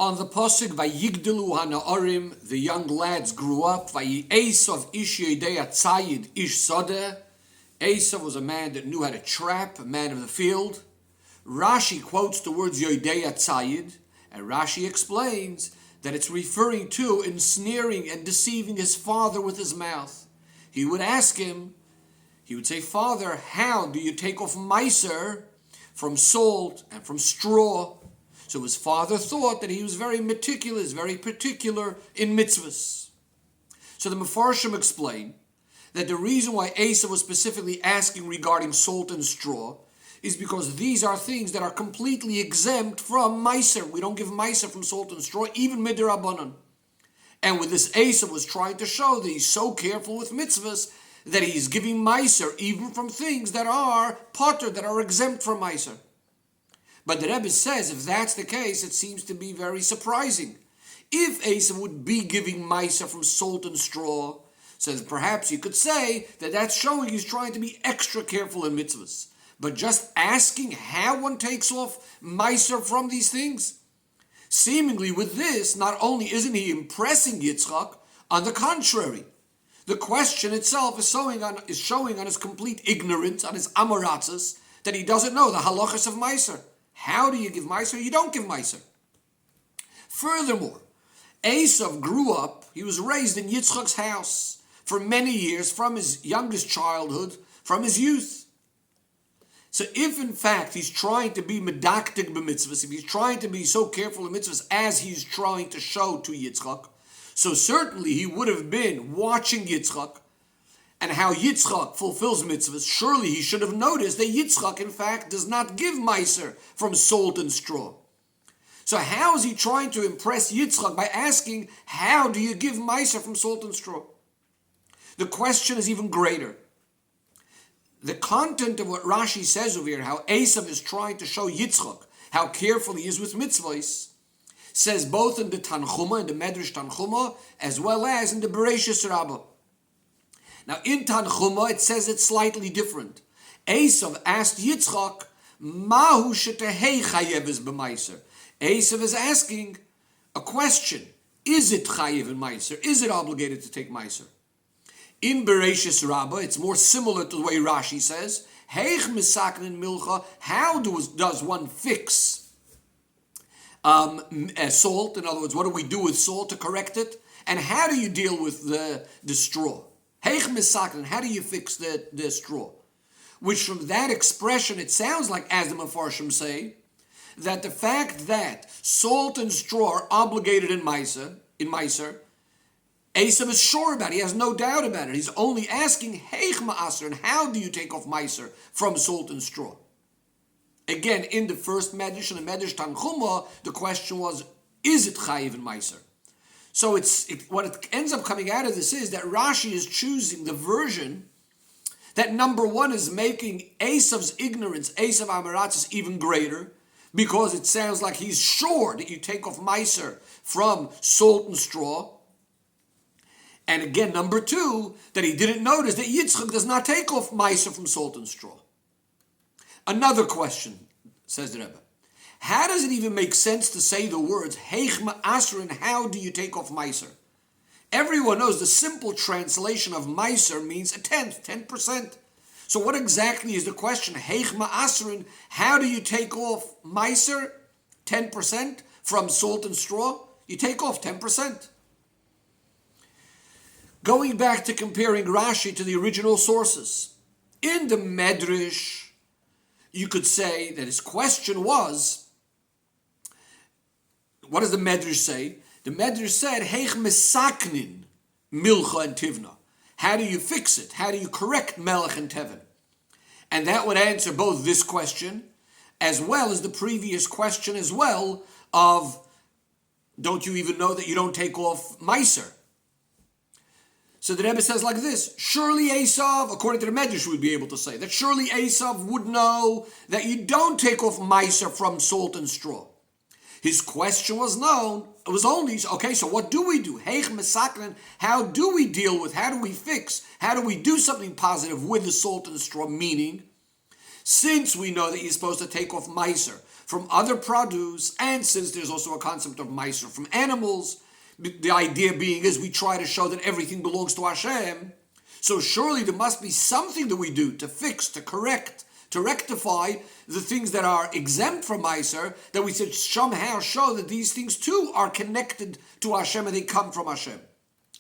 On the pasuk, Vayigdelu hanaorim, the young lads grew up. Esav ish yedei atzayid ish sodeh. Esav was a man that knew how to trap, a man of the field. Rashi quotes the words yedei atzayid, and Rashi explains that it's referring to ensnaring and deceiving his father with his mouth. He would ask him, he would say, "Father, how do you take off meiser from salt and from straw?" So his father thought that he was very meticulous, very particular in mitzvahs. So the Mefarshim explain that the reason why Esav was specifically asking regarding salt and straw is because these are things that are completely exempt from meiser. We don't give meiser from salt and straw, even midrabanan. And with this, Esav was trying to show that he's so careful with mitzvahs that he's giving meiser even from things that are potter, that are exempt from meiser. But the Rebbe says, if that's the case, it seems to be very surprising. If Esav would be giving meiser from salt and straw, so perhaps you could say that that's showing he's trying to be extra careful in mitzvahs. But just asking how one takes off meiser from these things, seemingly with this, not only isn't he impressing Yitzchak, on the contrary, the question itself is showing on his complete ignorance, on his amoratzas, that he doesn't know the halachas of meiser. How do you give meiser? You don't give meiser. Furthermore, Esav grew up, he was raised in Yitzchak's house for many years, from his youngest childhood, from his youth. So if in fact he's trying to be medaktik b'mitzvahs, if he's trying to be so careful in mitzvahs as he's trying to show to Yitzchak, so certainly he would have been watching Yitzchak and how Yitzchak fulfills mitzvahs. Surely he should have noticed that Yitzchak, in fact, does not give meiser from salt and straw. So how is he trying to impress Yitzchak by asking, how do you give meiser from salt and straw? The question is even greater. The content of what Rashi says over here, how Esav is trying to show Yitzchak how careful he is with mitzvahs, says both in the Tanchuma, in the Medrash Tanchuma, as well as in the Bereshis Rabbah. Now in Tanchuma it says it's slightly different. Esav asked Yitzchak, Mahu shetehei chayev b'meiser. Esav is asking a question. Is it chayev in meiser? Is it obligated to take meiser? In Bereshis Rabbah, it's more similar to the way Rashi says, Heich misaknin milcha, how does one fix salt? In other words, what do we do with salt to correct it? And how do you deal with the straw? Heich misaknin, how do you fix the straw? Which from that expression, it sounds like, as the Mefarshim say, that the fact that salt and straw are obligated in meiser, Esav is sure about it. He has no doubt about it. He's only asking, Heich ma'aser, and how do you take off meiser from salt and straw? Again, in the first Medrash, in the Medrash Tanchuma, the question was, is it chayiv in meiser? So what it ends up coming out of this is that Rashi is choosing the version that number one is making Esav's ignorance, Esav Amaratzis, even greater, because it sounds like he's sure that you take off meiser from salt and straw. And again, number two, that he didn't notice that Yitzchak does not take off meiser from salt and straw. Another question, says the Rebbe. How does it even make sense to say the words, Heich ma'aser, and how do you take off meiser? Everyone knows the simple translation of meiser means a tenth, 10%. So what exactly is the question? Heich ma'aser, and how do you take off meiser, 10%, from salt and straw? You take off 10%. Going back to comparing Rashi to the original sources, in the Medrash, you could say that his question was, what does the Medrash say? The Medrash said, Heich mesaknin milcha and tivna. How do you fix it? How do you correct melech and tevin? And that would answer both this question, as well as the previous question as well of, don't you even know that you don't take off meiser? So the Rebbe says like this, surely Esav, according to the Medrash, would be able to say that surely Esav would know that you don't take off meiser from salt and straw. His question was known, it was only, okay, so what do we do? Heich mesaknin, how do we deal with, how do we fix, how do we do something positive with the salt and straw? Meaning, since we know that you're supposed to take off meiser from other produce, and since there's also a concept of meiser from animals, the idea being is we try to show that everything belongs to Hashem, so surely there must be something that we do to fix, to correct, to rectify the things that are exempt from meiser, that we should somehow show that these things too are connected to Hashem and they come from Hashem.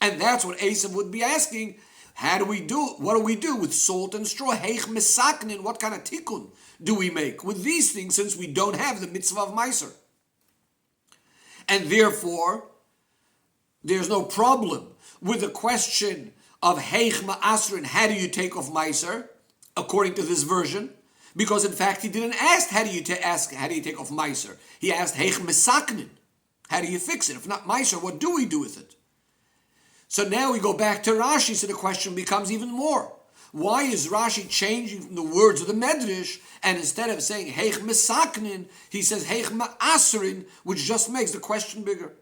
And that's what Esav would be asking. How do we do it? What do we do with salt and straw? Heich mesaknin, what kind of tikkun do we make with these things since we don't have the mitzvah of meiser? And therefore, there's no problem with the question of heich ma'asrin, how do you take off meiser, according to this version, because in fact he didn't ask how do you take off meiser. He asked heich mesaknin, how do you fix it? If not meiser, what do we do with it? So now we go back to Rashi, so the question becomes even more. Why is Rashi changing from the words of the Medrash, and instead of saying heich mesaknin, he says heich ma'asrin, which just makes the question bigger?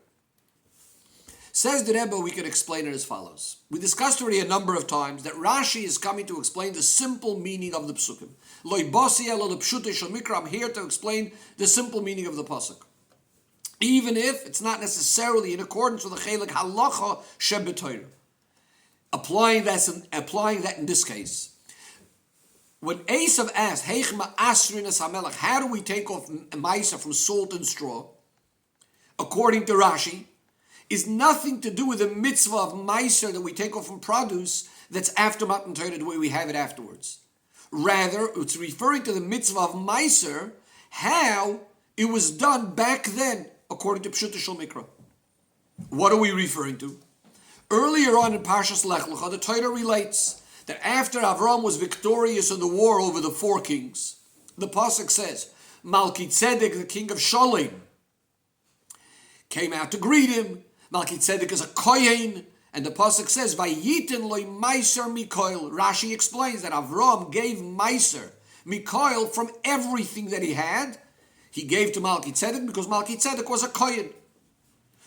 Says the Rebbe, we can explain it as follows. We discussed already a number of times that Rashi is coming to explain the simple meaning of the psukim. Loi basi elo lepshutei shel mikra, I'm here to explain the simple meaning of the pasuk, even if it's not necessarily in accordance with the Chelek halacha shebetoira. Applying that in this case. When Esav asked, Heich ma'asrin es hamelech, how do we take off meiser from salt and straw? According to Rashi, is nothing to do with the mitzvah of meiser that we take off from produce that's after Matan Torah, the way we have it afterwards. Rather, it's referring to the mitzvah of meiser, how it was done back then, according to Pshut Shel Mikra. What are we referring to? Earlier on in Parshas Lech Lecha, the Torah relates that after Avram was victorious in the war over the four kings, the pasuk says, Malki Tzedek, the king of Shalem, came out to greet him. Malki Tzedek is a kohen, and the pasuk says, Vayitin loy meiser mikoil. Rashi explains that Avram gave meiser mikoil from everything that he had. He gave to Malki Tzedek because Malki Tzedek was a kohen.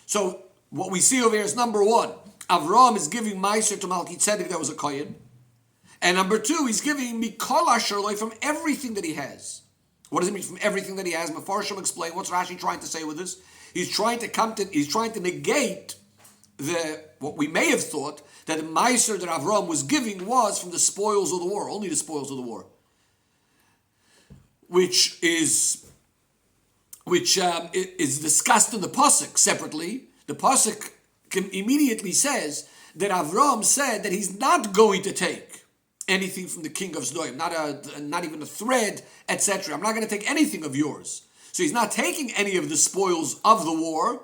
So what we see over here is number one, Avram is giving meiser to Malki Tzedek that was a kohen, and number two, he's giving mikol asher loy from everything that he has. What does it mean from everything that he has? Mefarshim explain. What's Rashi trying to say with this? He's trying to negate what we may have thought that the meiser that Avram was giving was from the spoils of the war, only the spoils of the war, which is discussed in the pasuk separately. The pasuk immediately says that Avram said that he's not going to take anything from the king of Zdoim, not even a thread, etc. I'm not going to take anything of yours. So he's not taking any of the spoils of the war,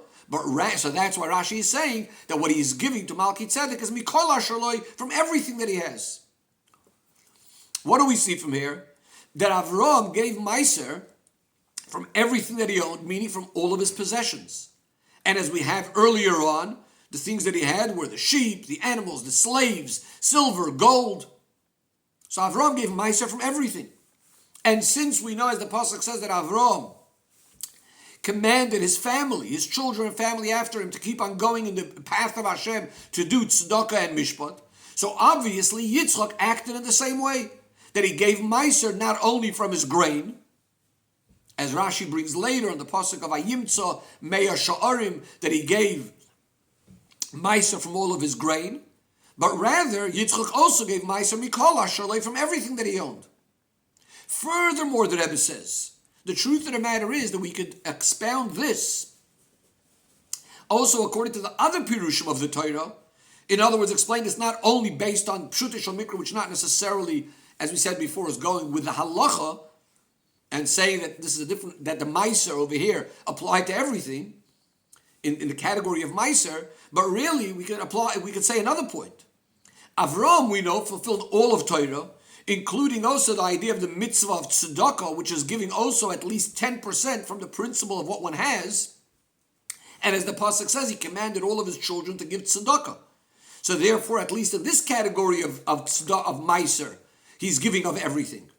so that's why Rashi is saying that what he's giving to Malki Tzedek is mikol asher loy, from everything that he has. What do we see from here? That Avram gave meiser from everything that he owned, meaning from all of his possessions. And as we have earlier on, the things that he had were the sheep, the animals, the slaves, silver, gold. So Avram gave meiser from everything. And since we know, as the pasuk says, that Avram commanded his family, his children and family after him, to keep on going in the path of Hashem to do tzedakah and mishpat, so obviously Yitzchak acted in the same way, that he gave meiser not only from his grain, as Rashi brings later on the pasuk of Ayimtza Meya Sha'arim, that he gave meiser from all of his grain, but rather Yitzchak also gave meiser mikol asher loy, from everything that he owned. Furthermore, the Rebbe says, the truth of the matter is that we could expound this also according to the other pirushim of the Torah. In other words, explain this not only based on Pshut Shel Mikra, which not necessarily, as we said before, is going with the halacha and saying that this is that the meiser over here applied to everything in the category of meiser, but really we could say another point. Avram, we know, fulfilled all of Torah, including also the idea of the mitzvah of tzedakah, which is giving also at least 10% from the principle of what one has. And as the pasuk says, he commanded all of his children to give tzedakah. So therefore, at least in this category of meiser, he's giving of everything.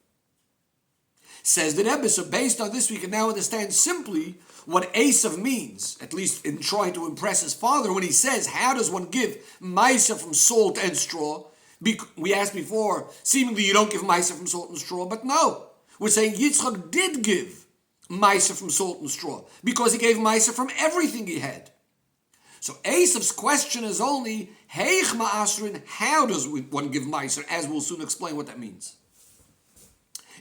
Says the Rebbe, so based on this, we can now understand simply what Esav means, at least in trying to impress his father, when he says, how does one give meiser from salt and straw? We asked before, seemingly you don't give meiser from salt and straw, but no. We're saying Yitzchak did give Meiser from salt and straw, because he gave Meiser from everything he had. So Esav's question is only, Heich ma'asrin, how does one give Meiser, as we'll soon explain what that means.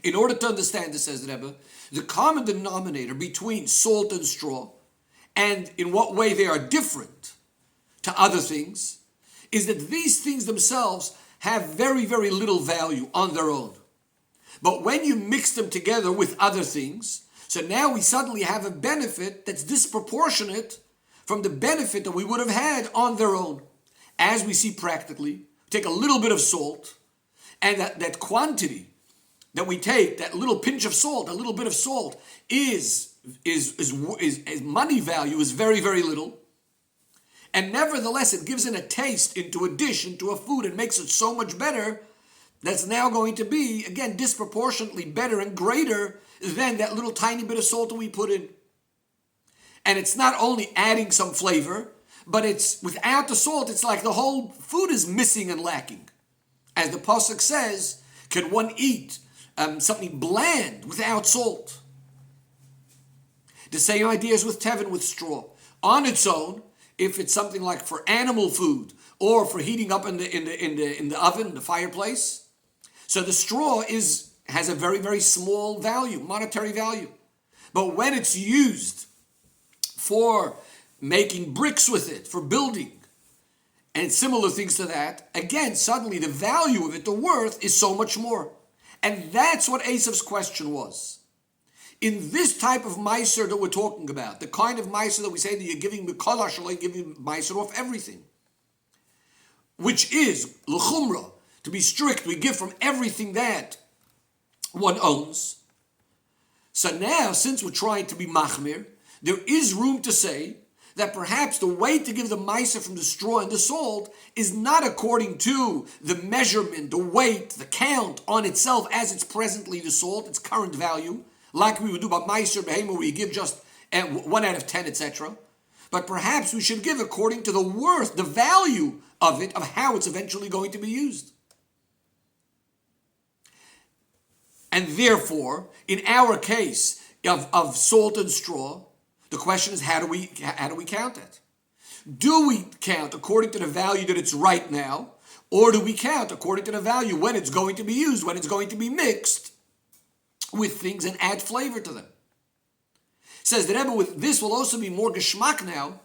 In order to understand this, says the Rebbe, the common denominator between salt and straw, and in what way they are different to other things, is that these things themselves have very, very little value on their own. But when you mix them together with other things, so now we suddenly have a benefit that's disproportionate from the benefit that we would have had on their own. As we see practically, take a little bit of salt, and that quantity that we take, that little pinch of salt, a little bit of salt, is money value is very, very little. And nevertheless, it gives it a taste into a dish, into a food, and makes it so much better. That's now going to be, again, disproportionately better and greater than that little tiny bit of salt that we put in. And it's not only adding some flavor, but it's without the salt, it's like the whole food is missing and lacking. As the Pasuk says, can one eat something bland without salt? The same idea is with tevin, with straw. On its own, if it's something like for animal food or for heating up in the oven, the fireplace, so the straw has a very, very small value, monetary value. But when it's used for making bricks with it, for building, and similar things to that, again, suddenly the value of it, the worth, is so much more. And that's what Esav's question was. In this type of meiser that we're talking about, the kind of meiser that we say that you're giving mikol hashalai, you're giving meiser off everything, which is l'chumra, to be strict, we give from everything that one owns. So now, since we're trying to be machmir, there is room to say that perhaps the way to give the meiser from the straw and the salt is not according to the measurement, the weight, the count on itself as it's presently the salt, its current value, like we would do by meiser behema, where you give just 1 out of 10, etc. But perhaps we should give according to the worth, the value of it, of how it's eventually going to be used. And therefore, in our case of salt and straw, the question is, how do we count it? Do we count according to the value that it's right now, or do we count according to the value when it's going to be used, when it's going to be mixed with things and add flavor to them? Says the Rebbe, with this will also be more geschmack now,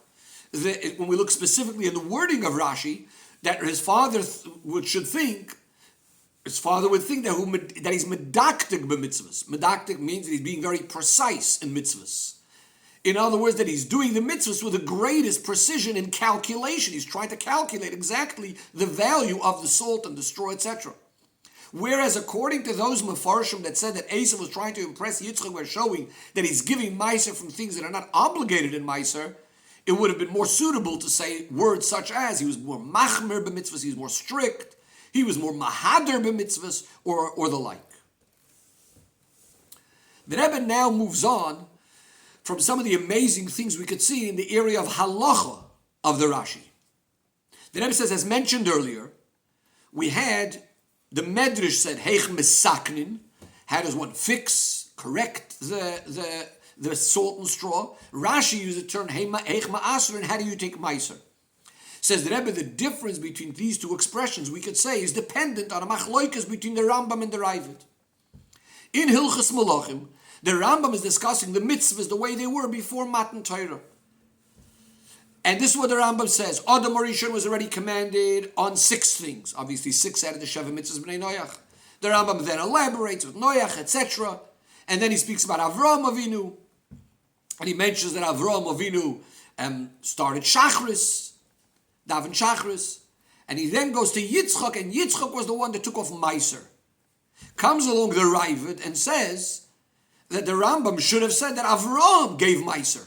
when we look specifically in the wording of Rashi, that his father would think that he's medaktik b'mitzvahs. Medaktik means that he's being very precise in mitzvahs. In other words, that he's doing the mitzvahs with the greatest precision in calculation. He's trying to calculate exactly the value of the salt and the straw, etc. Whereas according to those mefarshim that said that Esav was trying to impress Yitzchak, we're showing that he's giving meiser from things that are not obligated in meiser, it would have been more suitable to say words such as he was more machmer b'mitzvahs, he was more strict, he was more mahader b'mitzvahs, or the like. The Rebbe now moves on from some of the amazing things we could see in the area of halacha of the Rashi. The Rebbe says, as mentioned earlier, we had the Medrash said, Heich mesaknin, how does one fix, correct the salt and straw? Rashi used the term Heich ma'asr, and how do you take meiser? Says the Rebbe, the difference between these two expressions, we could say, is dependent on a machloikas between the Rambam and the Raavad. In Hilchas Malachim, the Rambam is discussing the mitzvahs the way they were before Matan Torah. And this is what the Rambam says. Adam Rishon was already commanded on 6 things. Obviously 6 out of the Sheva mitzvahs b'nei Noach. The Rambam then elaborates with Noach, etc. And then he speaks about Avraham Avinu. And he mentions that Avraham Avinu started Shachris, Daven Shachris. And he then goes to Yitzchak, and Yitzchak was the one that took off Meiser. Comes along the Raavad and says that the Rambam should have said that Avraham gave Meiser.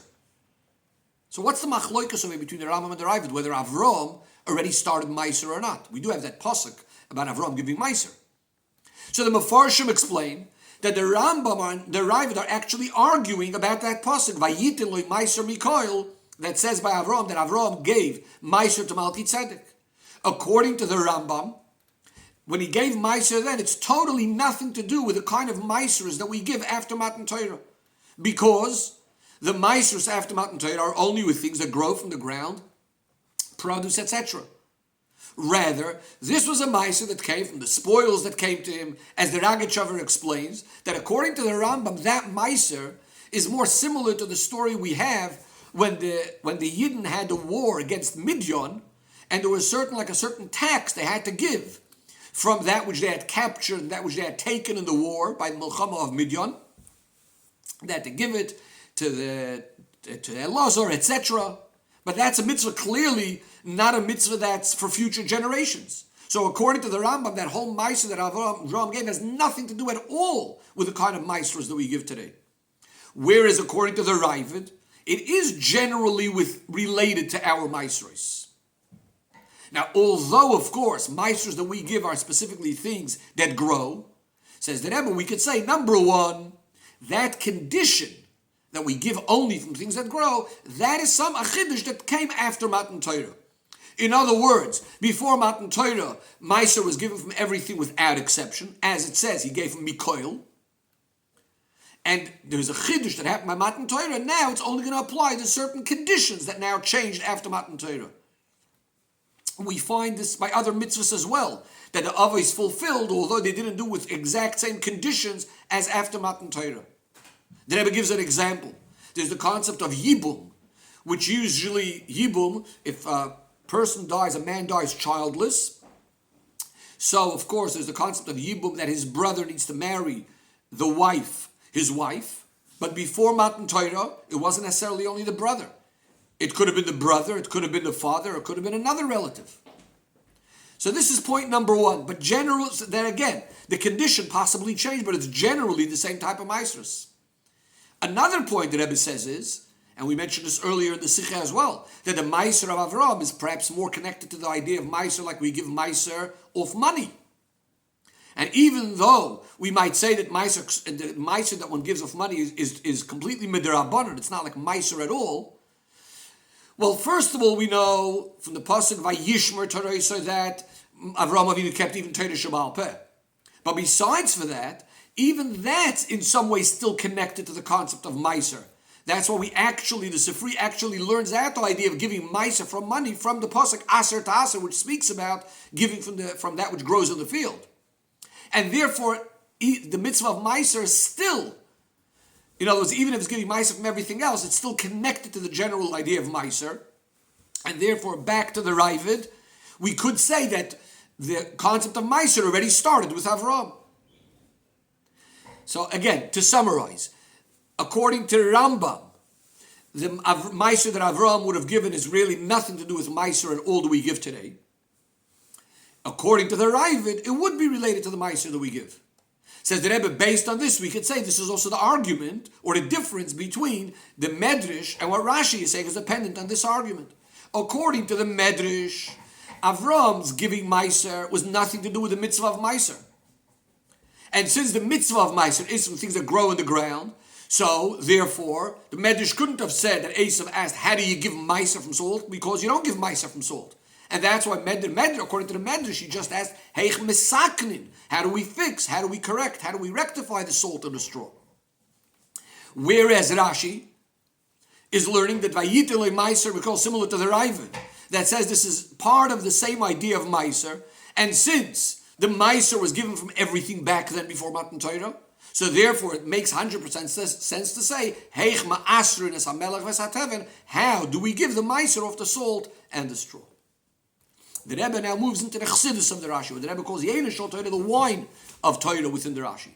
So what's the machloikas over between the Rambam and the Raavad, whether Avraham already started Meiser or not? We do have that pasuk about Avraham giving Meiser. So the Mefarshim explain that the Rambam and the Raavad are actually arguing about that pasuk, Vayitin loy Meiser Mikoil, that says by Avraham that Avraham gave Meiser to Malki Tzedek. According to the Rambam, when he gave Meiser then, it's totally nothing to do with the kind of Meisers that we give after Matan Torah. because the maasros after Matan Torah are only with things that grow from the ground, produce, etc. Rather, this was a maaser that came from the spoils that came to him, as the Ragachover explains, that according to the Rambam, that maaser is more similar to the story we have when the Yidden had a war against Midian, and there was a certain tax they had to give from that which they had captured and that which they had taken in the war by the Milchama of Midian. They had to give it to Elazar, etc. But that's a mitzvah clearly not a mitzvah that's for future generations. So according to the Rambam, that whole maaser that Avraham gave has nothing to do at all with the kind of maasros that we give today. Whereas according to the Ravid, it is generally related to our maasros. Now, although of course maasros that we give are specifically things that grow, says the Rebbe, we could say number one, that condition that we give only from things that grow, that is some achidush that came after Matan Torah. In other words, before Matan Torah, maaser was given from everything without exception. As it says, he gave from Mikoil. And there's a chidush that happened by Matan Torah. Now it's only going to apply to certain conditions that now changed after Matan Torah. We find this by other mitzvahs as well, that the avos fulfilled, although they didn't do with exact same conditions as after Matan Torah. The Rebbe gives an example. There's the concept of yibum, which usually, yibum, if a person dies, a man dies childless. So, of course, there's the concept of yibum that his brother needs to marry his wife. But before Matan Torah, it wasn't necessarily only the brother. It could have been the brother, it could have been the father, it could have been another relative. So this is point number one. But then again, the condition possibly changed, but it's generally the same type of maasros. Another point that Rebbe says is, and we mentioned this earlier in the Sicha as well, that the maaser of Avraham is perhaps more connected to the idea of maaser like we give maaser of money. And even though we might say that the maaser that one gives of money is completely midrabanan, it's not like maaser at all. Well, first of all, we know from the pasuk Vayishmer Torah so that Avraham Avinu kept even Torah Shebaal Peh. But besides for that, even that's in some way still connected to the concept of maaser. That's why the Sifri actually learns out the idea of giving maaser from money from the pasuk Aser to Aser, which speaks about giving from that which grows in the field. And therefore, the mitzvah of maaser is still, in other words, even if it's giving maaser from everything else, it's still connected to the general idea of maaser. And therefore, back to the Ravid, we could say that the concept of maaser already started with Avraham. So again, to summarize, according to Rambam, the maaser that Avraham would have given is really nothing to do with maaser at all that we give today. According to the Ravid, it would be related to the maaser that we give. Says the Rebbe, based on this, we could say this is also the argument or the difference between the Medrash and what Rashi is saying is dependent on this argument. According to the Medrash, Avraham's giving maaser was nothing to do with the mitzvah of maaser. And since the mitzvah of maaser is from things that grow in the ground, so therefore the Medrash couldn't have said that Esav asked, how do you give maaser from salt? Because you don't give maaser from salt. And that's why Mendel, according to the Medrash, he just asked, Heich misaknin, how do we fix, how do we correct, how do we rectify the salt and the straw? Whereas Rashi is learning that Vayitel maaser, we call similar to the Ravid, that says this is part of the same idea of maaser, and since the maaser was given from everything back then before Matan Torah, so therefore it makes 100% sense to say, Heich ma'asrin es hamelech v'sateven, how do we give the maaser of the salt and the straw? The Rebbe now moves into the chassidus of the Rashi, what the Rebbe calls Yena Shal Torah, the wine of Torah within the Rashi.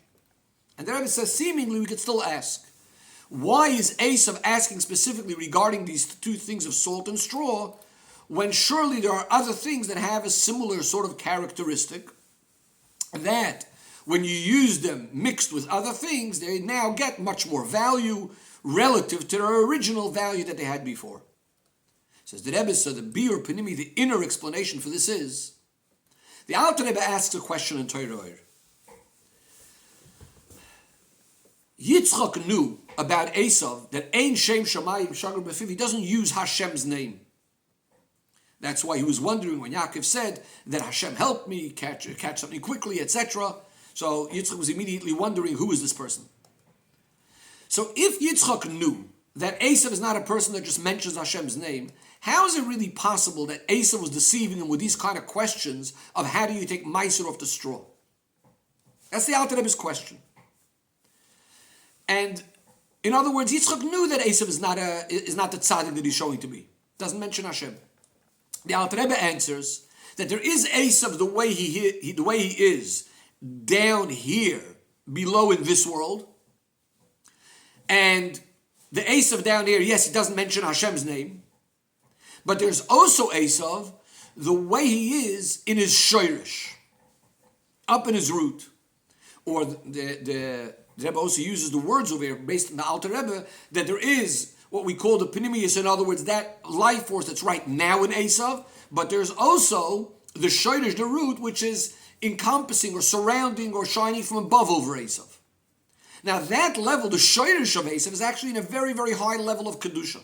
And the Rebbe says, seemingly we could still ask, why is Esav asking specifically regarding these two things of salt and straw, when surely there are other things that have a similar sort of characteristic, that when you use them mixed with other things, they now get much more value relative to their original value that they had before. Says the Rebbe, so the Biur Panimi, the inner explanation for this is, the Alter Rebbe asks a question in Torah. Yitzchak knew about Esav that Ein Shem Shamayim Shagar Befiv, he doesn't use Hashem's name. That's why he was wondering when Yaakov said that Hashem helped me catch something quickly, etc. So Yitzchak was immediately wondering, who is this person? So if Yitzchak knew that Esav is not a person that just mentions Hashem's name, how is it really possible that Esav was deceiving him with these kind of questions of how do you take Meiser off the straw? That's the Alter Rebbe's question. And in other words, Yitzchak knew that Esav is not the tzaddik that he's showing to be. Doesn't mention Hashem. The Alter Rebbe answers that there is Esav the way he is down here, below in this world, and the Esav down here, yes, he doesn't mention Hashem's name, but there's also Esav the way he is in his shoirish, up in his root, or the Rebbe also uses the words over here based on the Alter Rebbe that there is what we call the Pnimius, in other words, that life force that's right now in Esav, but there's also the shoirish, the root, which is encompassing or surrounding or shining from above over Esav. Now that level, the shoirish of Esav, is actually in a very, very high level of Kedusha.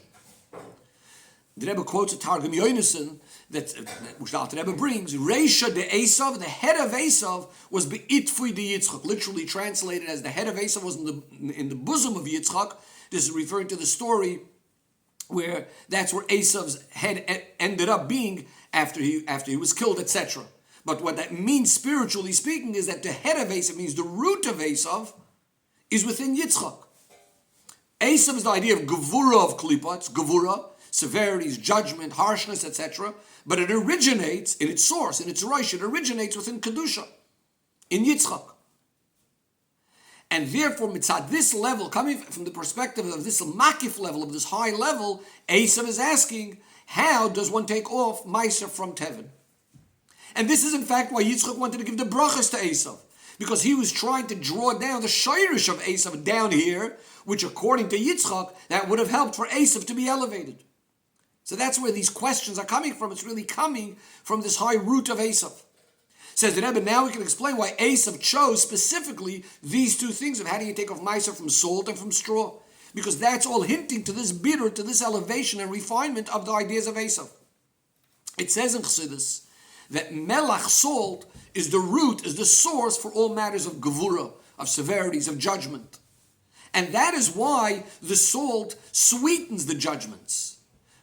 The Rebbe quotes a Targum Yonason which the Alter Rebbe brings. Reisha de Esav, the head of Esav, was beitfui de Yitzchak, literally translated as the head of Esav was in the bosom of Yitzchak. This is referring to the story where that's where Esav's head ended up being after he was killed, etc. But what that means spiritually speaking is that the head of Esav means the root of Esav is within Yitzchak. Esav is the idea of gevura of Klippa. It's gevura, severities, judgment, harshness, etc. But it originates in its source, in its rosh, it originates within Kedusha, in Yitzchak. And therefore, mitzad this level, coming from the perspective of this makif level, of this high level, Esav is asking, how does one take off Meiser from Tevin? And this is in fact why Yitzchak wanted to give the brachas to Esav, because he was trying to draw down the shoirish of Esav down here, which according to Yitzchak, that would have helped for Esav to be elevated. So that's where these questions are coming from. It's really coming from this high root of Esav. Says the Rebbe, now we can explain why Esav chose specifically these two things of how do you take off Meiser from salt and from straw. Because that's all hinting to this bitter, to this elevation and refinement of the ideas of Esav. It says in Chassidus that melach, salt, is the root, is the source for all matters of gevura, of severities, of judgment. And that is why the salt sweetens the judgments.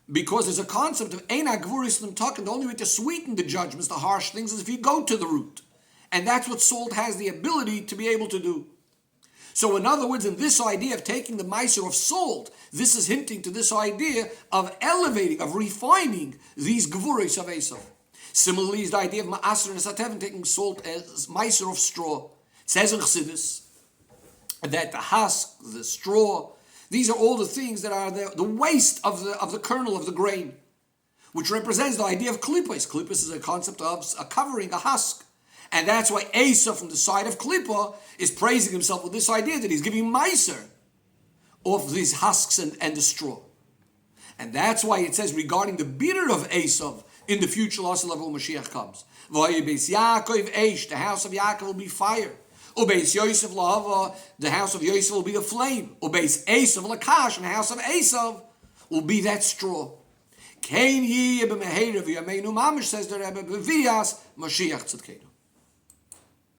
Because there's a concept of Eina Gvuris Nimtak, and the only way to sweeten the judgments, the harsh things, is if you go to the root. And that's what salt has the ability to be able to do. So in other words, in this idea of taking the Meiser of salt, this is hinting to this idea of elevating, of refining these Gvuris of Esav. Similarly is the idea of Ma'aser and Satevin, taking salt as Meiser of straw. It says in Chassidus that the husk, the straw, these are all the things that are the waste of the kernel of the grain, which represents the idea of klippos. Klippos is a concept of a covering, a husk. And that's why Esav from the side of Klippa is praising himself with this idea that he's giving Meiser of these husks and the straw. And that's why it says regarding the bitter of Esav in the future, also level Mashiach comes. The house of Yaakov will be fire. Ubeis Yosef Lahava, the house of Yosef will be a flame. Ubeis Esav Lakash, and the house of Esav will be that straw. Kain Yi B'Meheirav Yameinu Mamish, says the Rebbe, B'Vias Mashiach Tzedkenu.